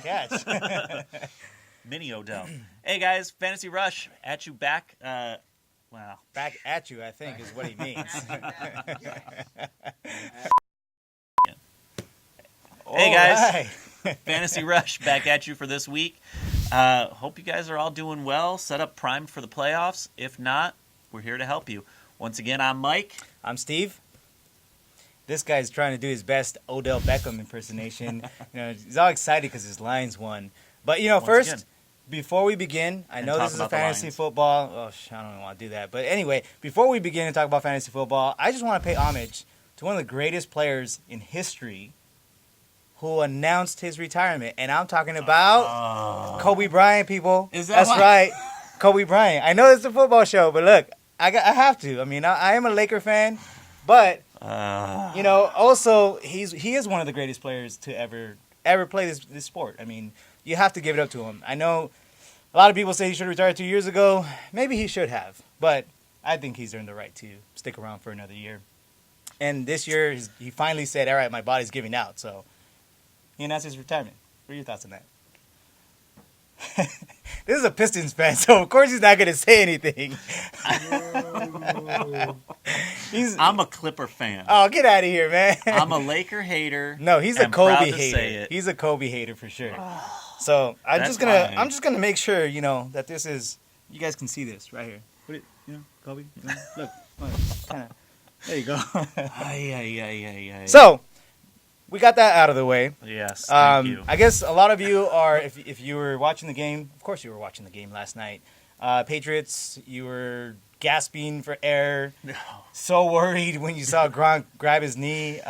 catch. Mini Odell. Hey, guys, Fantasy Rush at you back. Wow. Back at you, I think, is what he means. Hey, guys. Fantasy Rush back at you for this week. Hope you guys are all doing well, set up primed for the playoffs. If not, we're here to help you. Once again, I'm Mike. I'm Steve. This guy's trying to do his best Odell Beckham impersonation. He's all excited because his Lions won. But, first, again, before we begin, I know this is a fantasy Lions. football. Oh, I don't want to do that. But anyway, before we begin to talk about fantasy football, I just want to pay homage to one of the greatest players in history who announced his retirement. And I'm talking about Kobe Bryant, people. That's right. Kobe Bryant. I know it's a football show, but look, I have to. I mean, I am a Laker fan, but also he is one of the greatest players to ever play this sport. I mean, you have to give it up to him. I know a lot of people say he should have retired 2 years ago. Maybe he should have, but I think he's earned the right to stick around for another year. And this year, he finally said, all right, my body's giving out. So he announced his retirement. What are your thoughts on that? This is a Pistons fan, so of course he's not going to say anything. I'm a Clipper fan. Oh, get out of here, man. I'm a Laker hater. No, he's a Kobe hater. Say it. He's a Kobe hater for sure. So I'm just gonna make sure that this is. You guys can see this right here. Put it, Kobe. Look, kind of. There you go. So we got that out of the way. Yes. Thank you. I guess a lot of you are, if you were watching the game, of course you were watching the game last night. Patriots, you were gasping for air. No. So worried when you saw Gronk grab his knee.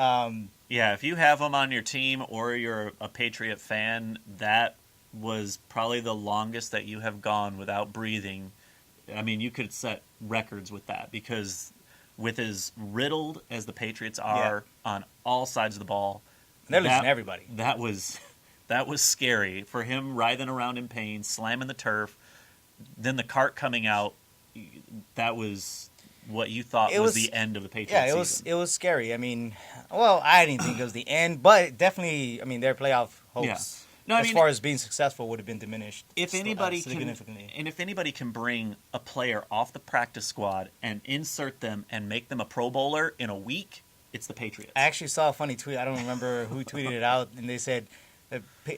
Yeah, if you have him on your team or you're a Patriot fan, that was probably the longest that you have gone without breathing. I mean, you could set records with that because with as riddled as the Patriots are on all sides of the ball, they're losing everybody. That was scary for him, writhing around in pain, slamming the turf. Then the cart coming out, that was what you thought was the end of the Patriots season. It was scary. I mean, well, I didn't think it was the end, but definitely, I mean, their playoff hopes, as far as being successful, would have been diminished significantly. If anybody can bring a player off the practice squad and insert them and make them a Pro Bowler in a week, it's the Patriots. I actually saw a funny tweet. I don't remember who tweeted it out, and they said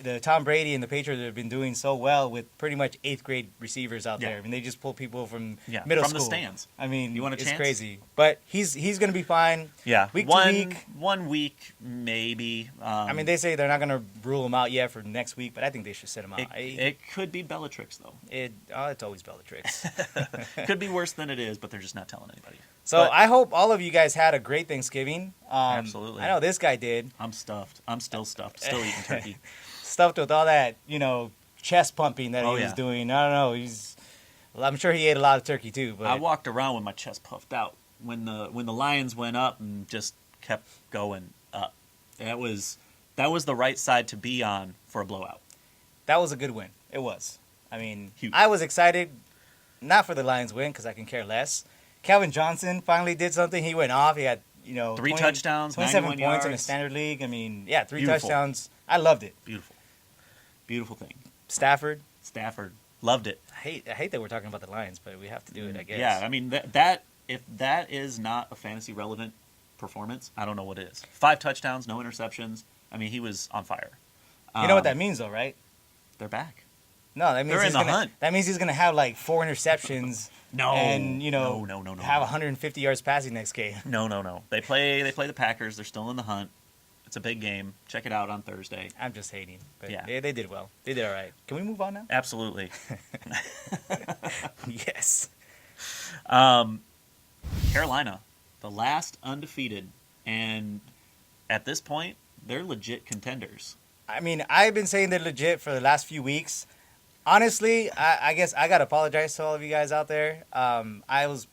the Tom Brady and the Patriots have been doing so well with pretty much 8th grade receivers out there. I mean, they just pull people from middle school. From the stands. I mean, you want a chance? It's crazy. But he's going to be fine. Yeah. Week to week. 1 week, maybe. I mean, they say they're not going to rule him out yet for next week, but I think they should sit him out. It could be Bellatrix, though. It's always Bellatrix. Could be worse than it is, but they're just not telling anybody. So I hope all of you guys had a great Thanksgiving. Absolutely. I know this guy did. I'm stuffed. I'm still stuffed. Still eating turkey. Stuffed with all that, chest pumping that he was doing. I don't know. I'm sure he ate a lot of turkey too. But I walked around with my chest puffed out when the Lions went up and just kept going up. That was the right side to be on for a blowout. That was a good win. It was. I mean, huge. I was excited, not for the Lions win because I can care less. Calvin Johnson finally did something. He went off. He had 3 touchdowns, 27 points yards. in a standard league. I mean, 3 Beautiful. touchdowns. I loved it. Beautiful thing. Stafford, loved it. I hate that we're talking about the Lions, but we have to do it, I guess. Yeah, I mean that if that is not a fantasy relevant performance, I don't know what is. 5 touchdowns, no interceptions. I mean, he was on fire. You know what that means, though, right? They're back. No, that means they're in the hunt. That means he's gonna have like 4 interceptions. No, and no. have 150 yards passing next game. No. They play the Packers. They're still in the hunt. It's a big game. Check it out on Thursday. I'm just hating, but they did well. They did all right. Can we move on now? Absolutely. Yes. Carolina, the last undefeated, and at this point, they're legit contenders. I mean, I've been saying they're legit for the last few weeks. Honestly, I guess I got to apologize to all of you guys out there. I was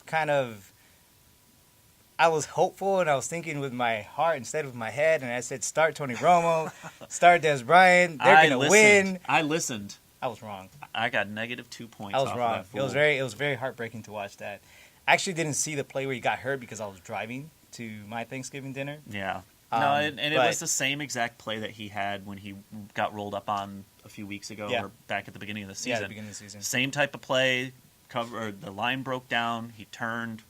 hopeful, and I was thinking with my heart instead of my head, and I said, start Tony Romo, start Des Bryant. They're going to win. I listened. I was wrong. I got -2 points. I was off wrong. Of that It was very heartbreaking to watch that. I actually didn't see the play where he got hurt because I was driving to my Thanksgiving dinner. Yeah. No, and it was the same exact play that he had when he got rolled up on a few weeks ago Yeah. or back at the beginning of the season. Yeah, the beginning of the season. Same type of play. Or the line broke down. He turned,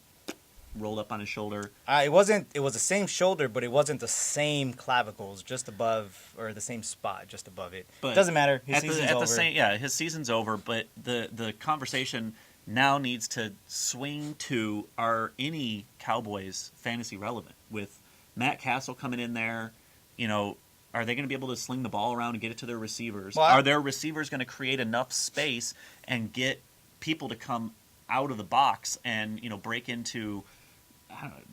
rolled up on his shoulder. It wasn't. It was the same shoulder, but it wasn't the same clavicles, just above, or the same spot, just above it. But Doesn't matter. His at season's the over. same, yeah, his season's over. But the conversation now needs to swing to, are any Cowboys fantasy relevant with Matt Castle coming in there? You know, are they going to be able to sling the ball around and get it to their receivers? Well, are their receivers going to create enough space and get people to come out of the box and, you know, break into,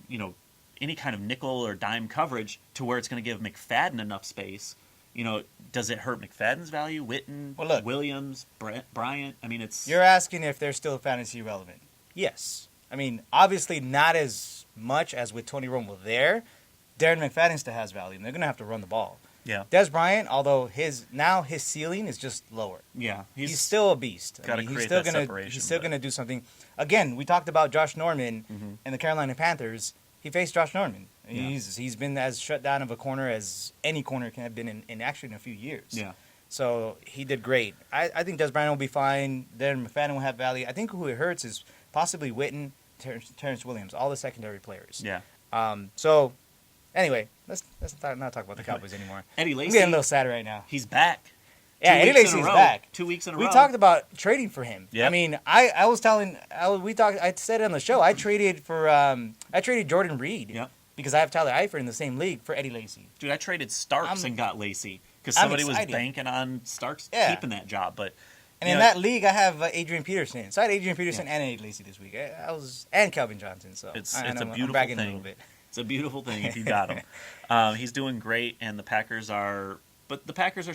you know, any kind of nickel or dime coverage to where it's going to give McFadden enough space? You know, does it hurt McFadden's value? Witten, Well, look, Williams, Bryant? I mean, it's... You're asking if they're still fantasy relevant. Yes. I mean, obviously not as much as with Tony Romo there. Darren McFadden still has value, and they're going to have to run the ball. Yeah. Des Bryant, although his ceiling is just lower. Yeah. He's still a beast. Gotta create that separation, He's still but- going to do something. Again, we talked about Josh Norman and the Carolina Panthers. He faced Josh Norman. Yeah. He's been as shut down of a corner as any corner can have been in actually in a few years. Yeah. So he did great. I think Des Bryant will be fine. Darren McFadden will have value. I think who it hurts is possibly Witten, Terrence Williams, all the secondary players. Yeah. So anyway, let's not talk about the Cowboys anymore. Eddie I'm Lacy, getting a little sad right now. he's back. Yeah, 2 Eddie weeks in a Lacy's row. back. 2 weeks in a We row. talked about trading for him. Yep. I mean, I was telling, I said it on the show. I traded Jordan Reed. Yep. Because I have Tyler Eifert in the same league for Eddie Lacy. Dude, I traded Starks and got Lacy because I'm somebody was excited. banking on Starks Yeah. keeping that job. But And you in know, that league, I have Adrian Peterson. So I had Adrian Peterson and Eddie Lacy this week. And Calvin Johnson. So It's I a know I'm beautiful bragging thing. a little bit. It's a beautiful thing if you got him. He's doing great, and the Packers are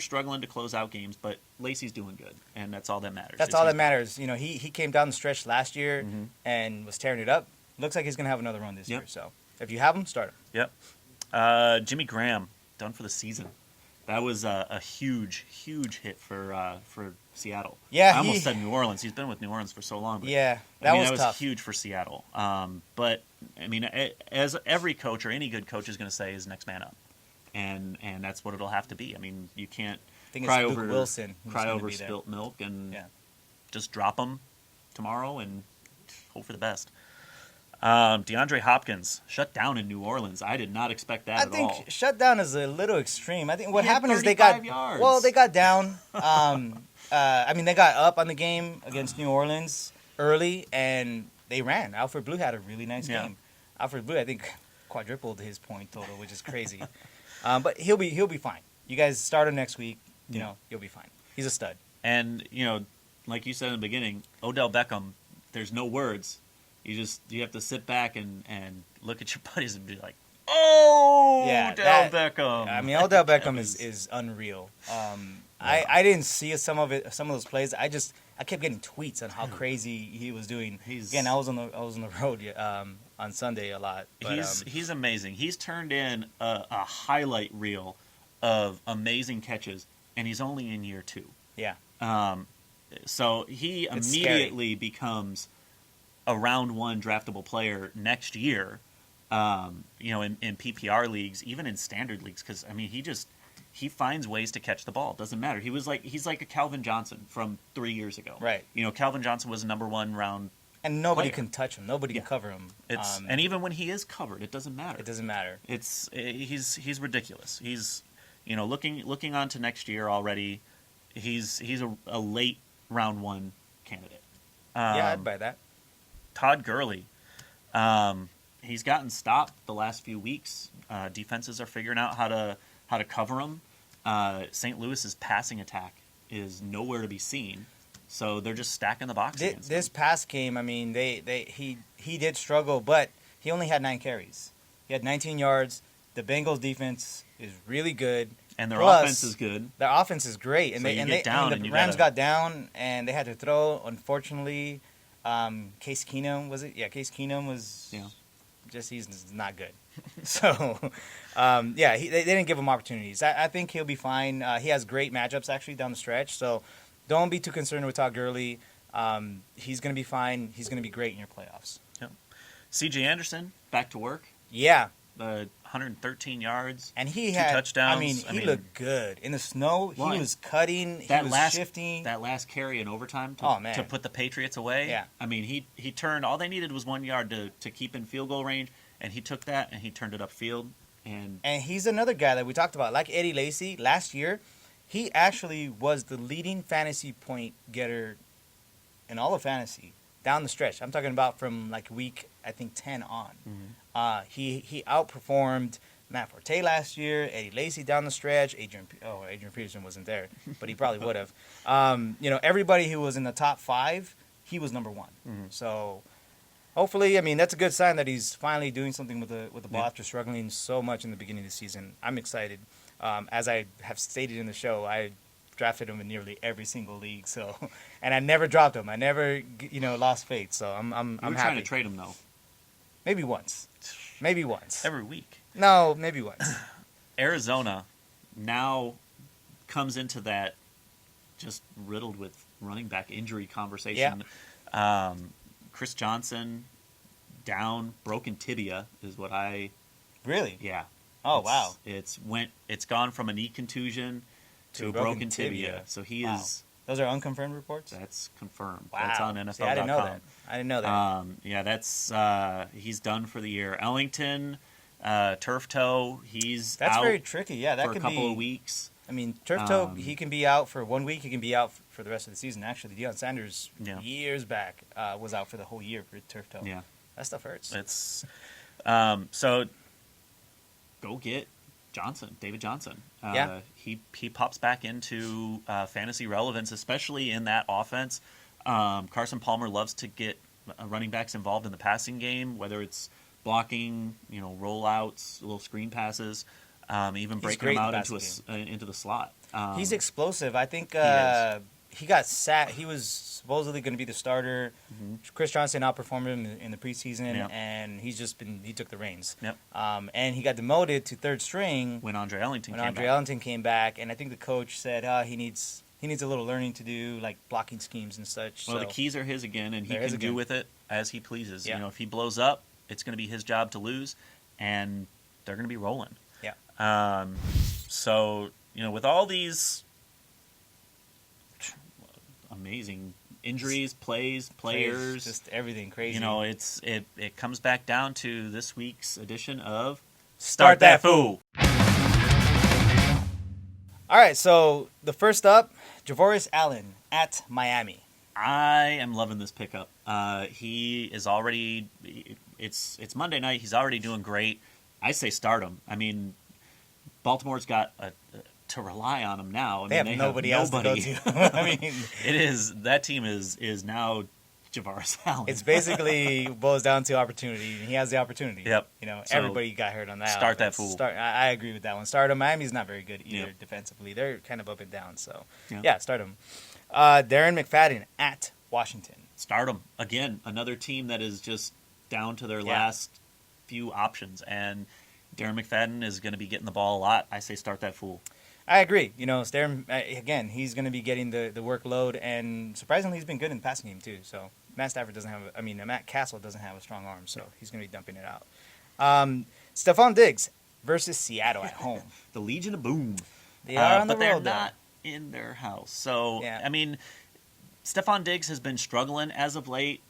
struggling to close out games, but Lacy's doing good, and that's all that matters. That's all that matters. You know, he came down the stretch last year and was tearing it up. Looks like he's going to have another run this year. So if you have him, start him. Yep. Jimmy Graham done for the season. That was a huge, huge hit for Seattle. Yeah, I almost said New Orleans. He's been with New Orleans for so long. But, Yeah, that was was tough. huge for Seattle. But I mean, as every coach or any good coach is going to say, is next man up, and that's what it'll have to be. I mean, you can't I think cry it's Luke over Wilson. who's cry gonna over be there. spilt milk and Yeah. just drop them tomorrow and hope for the best. DeAndre Hopkins shut down in New Orleans. I did not expect that I at think all. shutdown is a little extreme. I think what He had happened is they got 35 yards. well, they got down. I mean, they got up on the game against New Orleans early, and they ran. Alfred Blue had a really nice Yeah. game. Alfred Blue, I think, quadrupled his point total, which is crazy. But he'll be fine. You guys start him next week. You know, he'll be fine. He's a stud. And you know, like you said in the beginning, Odell Beckham. There's no words. You have to sit back and look at your buddies and be like, "Oh, Yeah, Odell Beckham." I mean, Odell Beckham is unreal. I didn't see some of those plays. I kept getting tweets on how crazy he was doing. Again, I was on the road on Sunday a lot. But, he's amazing. He's turned in a highlight reel of amazing catches, and he's only in year 2. yeah, So he It's immediately becomes a round 1 draftable player next year. You know, in PPR leagues, even in standard leagues, because I mean, he finds ways to catch the ball. It doesn't matter. He's like a Calvin Johnson from 3 years ago. Right. You know, Calvin Johnson was a number 1 round. and nobody player. can touch him. Nobody can cover him. And even when he is covered, it doesn't matter. It doesn't matter. He's ridiculous. He's, you know, looking on to next year already. He's a late round 1 candidate. Yeah, I'd buy that. Todd Gurley. He's gotten stopped the last few weeks. Defenses are figuring out how to cover him. St. Louis's passing attack is nowhere to be seen, so they're just stacking the box. This past game, I mean, he did struggle, but he only had 9 carries. He had 19 yards. The Bengals defense is really good, and their Plus, offense is good. Their offense is great, and So you get down and the you Rams gotta- got down, and they had to throw. Unfortunately, Case Keenum was it? Yeah, Case Keenum was. Yeah. Just he's not good. So, they didn't give him opportunities. I think he'll be fine. He has great matchups actually down the stretch. So, don't be too concerned with Todd Gurley. He's going to be fine. He's going to be great in your playoffs. C.J. Anderson back to work. Yeah, 113 yards, And he 2 had touchdowns. I mean, he looked good in the snow. Well, he was cutting. He that was last shifting. that last carry in overtime Oh, man. to put the Patriots away. Yeah. I mean, he turned. All they needed was 1 yard to keep in field goal range, and he took that and he turned it upfield. And he's another guy that we talked about, like Eddie Lacy last year. He actually was the leading fantasy point getter in all of fantasy down the stretch. I'm talking about from like week, I think, 10 on. Mm-hmm. He outperformed Matt Forte last year, Eddie Lacy down the stretch. Adrian Peterson wasn't there, but he probably would have. Everybody who was in the top 5, he was number 1. Mm-hmm. So hopefully, I mean, that's a good sign that he's finally doing something with the ball after struggling so much in the beginning of the season. I'm excited. As I have stated in the show, I drafted him in nearly every single league. So, and I never dropped him. I never, lost faith. So I'm I'm happy. trying to trade him though. Maybe once. Every week. No, maybe once. Arizona now comes into that just riddled with running back injury conversation. Yeah. Chris Johnson down, broken tibia is what I. Really? Yeah. Oh, wow. It's gone from a knee contusion to a broken tibia. So he is. Those are unconfirmed reports? That's confirmed. Wow. That's on NFL.com. See, I didn't know that. Yeah, that's he's done for the year. Ellington, turf toe. That's out very tricky. Yeah, that for could a couple be of weeks. I mean, turf toe. He can be out for 1 week. He can be out for the rest of the season. Actually, Deion Sanders years back was out for the whole year for turf toe. Yeah, that stuff hurts. It's so. Go get David Johnson. He pops back into fantasy relevance, especially in that offense. Carson Palmer loves to get running backs involved in the passing game, whether it's blocking, rollouts, little screen passes, even breaking them out into the slot. He's explosive. I think he got sat. He was supposedly going to be the starter. Mm-hmm. Chris Johnson outperformed him in the preseason, and he took the reins. Yep. And he got demoted to third string when Andre Ellington came back, and I think the coach said he needs a little learning to do, like blocking schemes and such. Well, the keys are his again, and he can do with it as he pleases. Yeah. If he blows up, it's going to be his job to lose, and they're going to be rolling. Yeah. So with all these amazing injuries, players, just everything crazy. It comes back down to this week's edition of Start That Fool. All right, so the first up, Javoris Allen at Miami. I am loving this pickup. He is already. It's Monday night. He's already doing great. I say start him. I mean, Baltimore's got to rely on him now. They have nobody else to go to. I mean, that team is now Javaris Allen. It's basically boils down to opportunity. He has the opportunity. Yep. So everybody got hurt on that. Start that fool. I agree with that one. Start him. Miami's not very good either defensively. They're kind of up and down. So yeah, start him. Darren McFadden at Washington. Start him again. Another team that is just down to their last few options, and Darren McFadden is going to be getting the ball a lot. I say start that fool. I agree. Darren, again, he's going to be getting the workload, and surprisingly, he's been good in the passing game, too. So Matt Castle doesn't have a strong arm, so he's going to be dumping it out. Stephon Diggs versus Seattle at home. The Legion of Boom. They are on the road, road, they're not in their house. So, I mean, Stephon Diggs has been struggling as of late,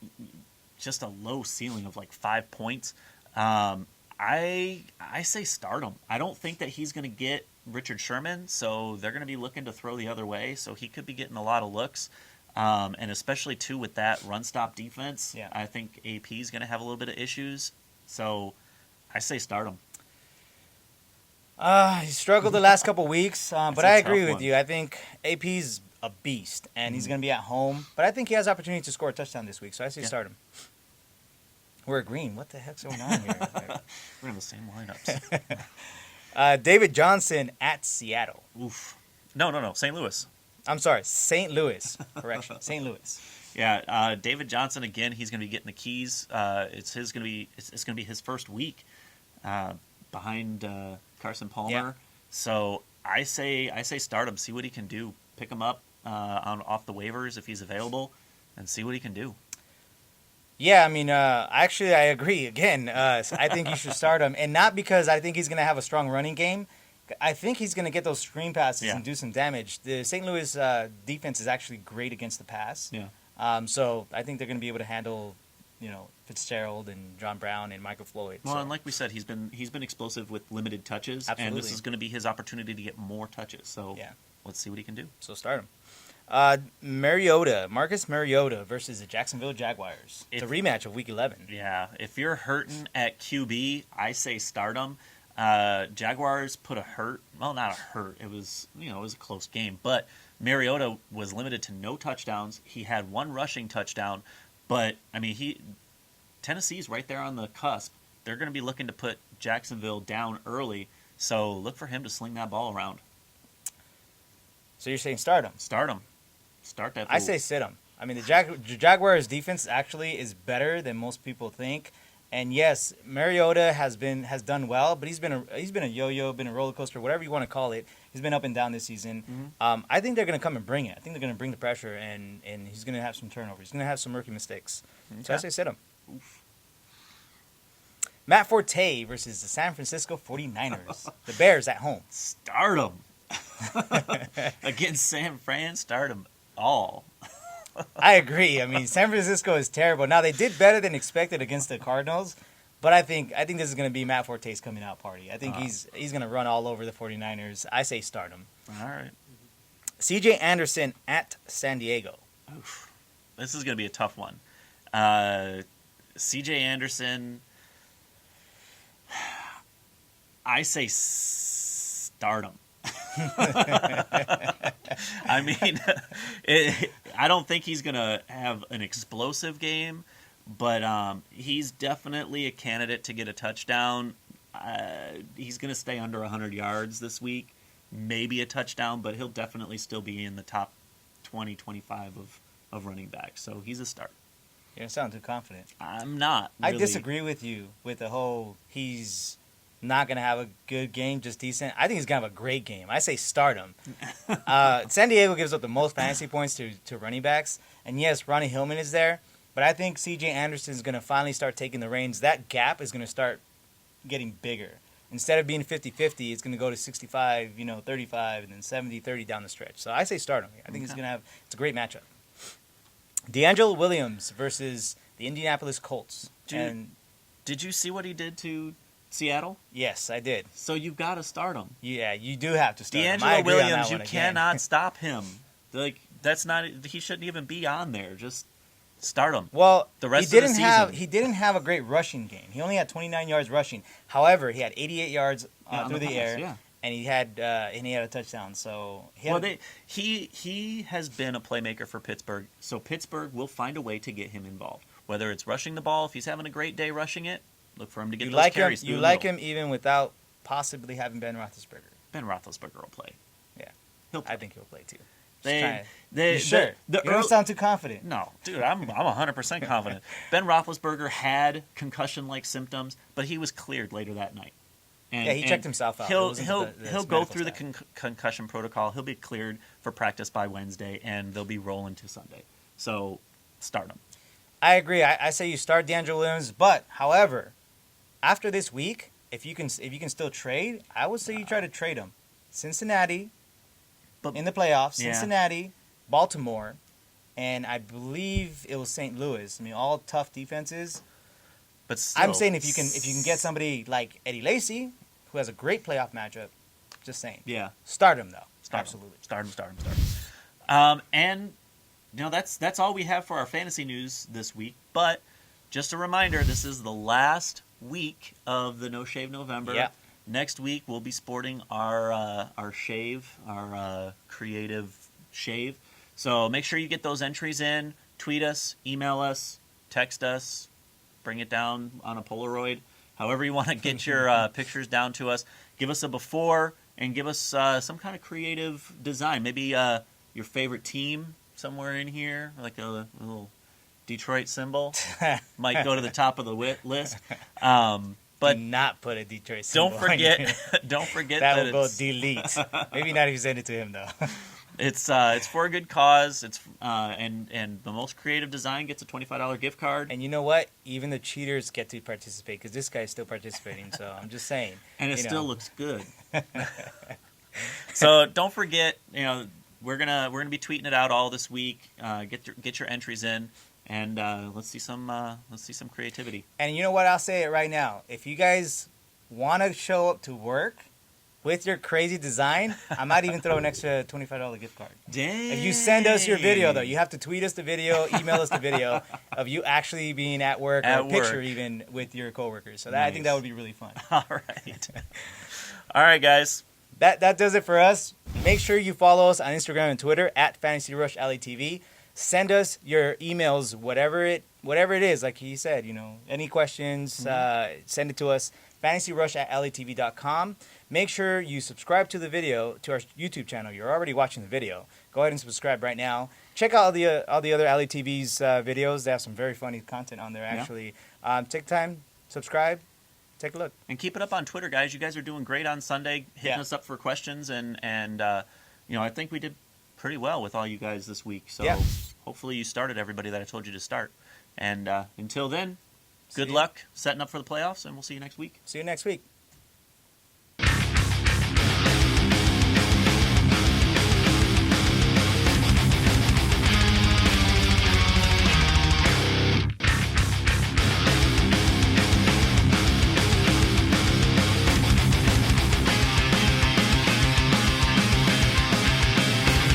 just a low ceiling of like 5 points. I say start him. I don't think that he's going to get Richard Sherman, so they're going to be looking to throw the other way. So he could be getting a lot of looks, and especially too with that run stop defense. Yeah. I think AP is going to have a little bit of issues. So I say start him. He struggled the last couple weeks, but I agree with you. I think AP's a beast, and he's going to be at home. But I think he has opportunity to score a touchdown this week, so I say start him. We're agreeing. What the heck's going on here? We're in the same lineups. David Johnson at Seattle. Oof. No. St. Louis. I'm sorry, St. Louis. Correction, St. Louis. Yeah, David Johnson again. He's going to be getting the keys. It's going to be his first week behind Carson Palmer. Yeah. So I say start him. See what he can do. Pick him up off the waivers if he's available, and see what he can do. Yeah, I mean, actually, I agree. Again, I think you should start him, and not because I think he's going to have a strong running game. I think he's going to get those screen passes Yeah. and do some damage. The St. Louis defense is actually great against the pass. Yeah. So I think they're going to be able to handle, Fitzgerald and John Brown and Michael Floyd. Well, So, and like we said, he's been explosive with limited touches, and this Absolutely. is going to be his opportunity to get more touches. So Yeah. let's see what he can do. so start him. Marcus Mariota versus the Jacksonville Jaguars. It's a rematch of Week 11. Yeah, if you're hurting at QB, I say start him. Jaguars put not a hurt. It was a close game, but Mariota was limited to no touchdowns. He had one rushing touchdown, but I mean Tennessee's right there on the cusp. They're going to be looking to put Jacksonville down early, so look for him to sling that ball around. So you're saying start him? Start him. Start that. I fool. say sit him. I mean, the Jaguars' defense actually is better than most people think. And yes, Mariota has done well, but he's been a yo-yo, been a roller coaster, whatever you want to call it. He's been up and down this season. Mm-hmm. I think they're going to come and bring it. I think they're going to bring the pressure, and he's going to have some turnovers. He's going to have some rookie mistakes. So I say sit him. Oof. Matt Forte versus the San Francisco 49ers. The Bears at home. Start him. Against San Fran, start them all. I agree. I mean, San Francisco is terrible. Now, they did better than expected against the Cardinals, but I think this is going to be Matt Forte's coming out party. I think he's going to run all over the 49ers. I say start him. All right. C.J. Anderson at San Diego. Oof. This is going to be a tough one. C.J. Anderson, I say start him. I mean, I don't think he's going to have an explosive game, but he's definitely a candidate to get a touchdown. He's going to stay under 100 yards this week, maybe a touchdown, but he'll definitely still be in the top 20, 25 of running backs. So he's a start. You don't sound too confident. I'm not. I Really. disagree with you with the whole he's not going to have a good game, just decent. I think he's going to have a great game. I say start him. San Diego gives up the most fantasy points to running backs. And yes, Ronnie Hillman is there. But I think C.J. Anderson is going to finally start taking the reins. That gap is going to start getting bigger. Instead of being 50-50, it's going to go to 65, 35, and then 70-30 down the stretch. So I say start him. I think it's a great matchup. DeAngelo Williams versus the Indianapolis Colts. Did you see what he did to Seattle? Yes, I did. So you've got to start him. Yeah, you do have to start him. I DeAngelo agree on that Williams, you one again. cannot stop him. That's not. He shouldn't even be on there. Just start him. Well, the rest he of the season. He didn't have a great rushing game. He only had 29 yards rushing. However, he had 88 yards through the air, and he had a touchdown. So he has been a playmaker for Pittsburgh. So Pittsburgh will find a way to get him involved. Whether it's rushing the ball, if he's having a great day rushing it, look for him to get those carries. You like him even without possibly having Ben Roethlisberger. Ben Roethlisberger will play. Yeah, I think he'll play too. Sure. You don't sound too confident. No, dude, I'm 100% confident. Ben Roethlisberger had concussion-like symptoms, but he was cleared later that night. He checked himself out. He'll go through the concussion protocol. He'll be cleared for practice by Wednesday, and they'll be rolling to Sunday. So start him. I agree. I say you start DeAngelo Williams, but however, after this week, if you can still trade, I would say you try to trade him. Cincinnati, in the playoffs. Cincinnati, Baltimore, and I believe it was St. Louis. I mean, all tough defenses. But still, I'm saying if you can get somebody like Eddie Lacy, who has a great playoff matchup, just saying. Yeah. Start him though. Absolutely. Start him. And that's all we have for our fantasy news this week. But just a reminder, this is the last week of the No Shave November. Yeah. Next week we'll be sporting our shave, our creative shave. So make sure you get those entries in. Tweet us, email us, text us, bring it down on a Polaroid. However you want to get your pictures down to us. Give us a before and give us some kind of creative design. Maybe your favorite team somewhere in here, like a little Detroit symbol. Might go to the top of the list. But do not put a Detroit symbol. Don't forget that will go delete. Maybe not if you send it to him though. It's for a good cause. It's and the most creative design gets a $25 gift card. And you know what? Even the cheaters get to participate because this guy's still participating. So I'm just saying. And it you know. still looks good. So don't forget, we're gonna be tweeting it out all this week. Get your entries in, and let's see some creativity. And you know what? I'll say it right now. If you guys want to show up to work with your crazy design, I might even throw an extra $25 gift card. Dang. If you send us your video, though, you have to tweet us the video, email us the video of you actually being at work, or a picture even with your coworkers. So I think that would be really fun. All right, guys. That does it for us. Make sure you follow us on Instagram and Twitter at FantasyRushLATV. Send us your emails, whatever it is, like he said, any questions, send it to us, fantasyrush@latv.com. Make sure you subscribe to the video, to our YouTube channel. You're already watching the video. Go ahead and subscribe right now. Check out all the other LATV's videos. They have some very funny content on there, actually. Take time, subscribe, take a look. And keep it up on Twitter, guys. You guys are doing great on Sunday, hitting us up for questions, and I think we did pretty well with all you guys this week. So hopefully you started everybody that I told you to start. And until then, good luck setting up for the playoffs, and we'll see you next week. See you next week.